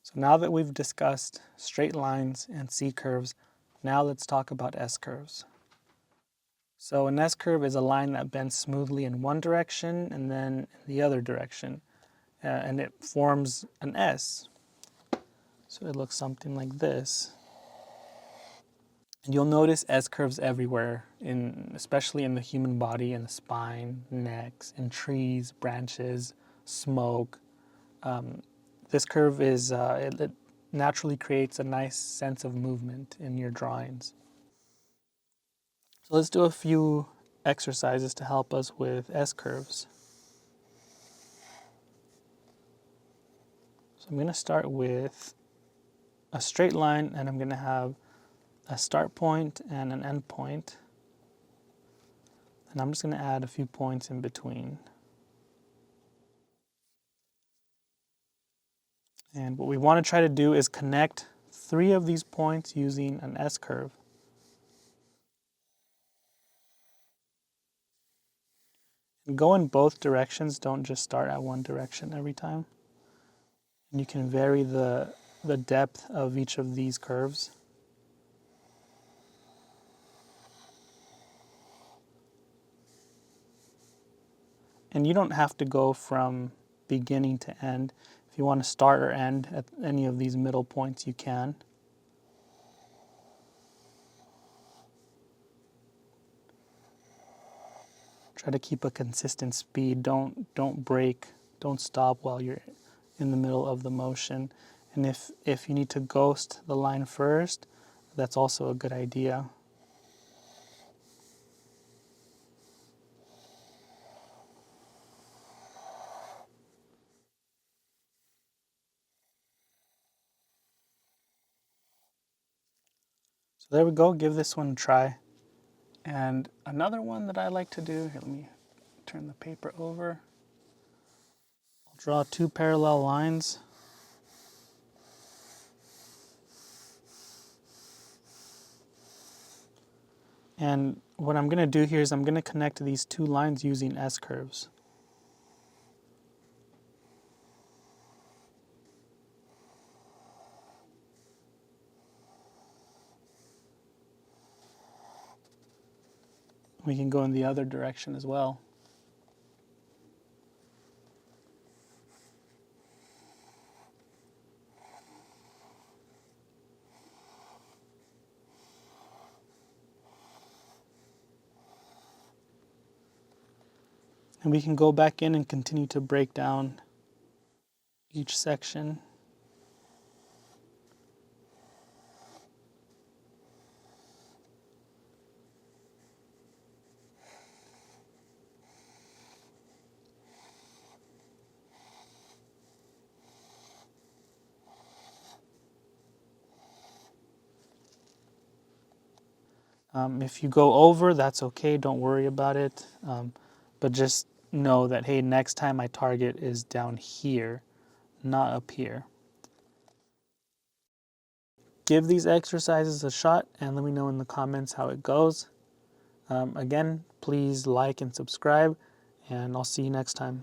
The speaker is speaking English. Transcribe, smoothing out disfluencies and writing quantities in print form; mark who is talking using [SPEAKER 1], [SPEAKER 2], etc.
[SPEAKER 1] So now that we've discussed straight lines and C curves, now let's talk about S curves. So an S curve is a line that bends smoothly in one direction and then in the other direction, and it forms an S. So it looks something like this. And you'll notice S curves everywhere, especially in the human body, in the spine, necks, in trees, branches, smoke. This curve it naturally creates a nice sense of movement in your drawings. So let's do a few exercises to help us with S curves. So I'm going to start with a straight line, and I'm going to have a start point and an end point. And I'm just going to add a few points in between. And what we want to try to do is connect 3 of these points using an S curve. And go in both directions, don't just start at one direction every time. And you can vary the depth of each of these curves. And you don't have to go from beginning to end. If you want to start or end at any of these middle points, you can. Try to keep a consistent speed. Don't break. Don't stop while you're in the middle of the motion. And if you need to ghost the line first, that's also a good idea. So there we go. Give this one a try. And another one that I like to do, here, let me turn the paper over. I'll draw 2 parallel lines. And what I'm going to do here is I'm going to connect these 2 lines using S curves. We can go in the other direction as well. And we can go back in and continue to break down each section. If you go over, that's okay, don't worry about it. But just know that, hey, next time my target is down here, not up here. Give these exercises a shot and let me know in the comments how it goes. Again, please like and subscribe, and I'll see you next time.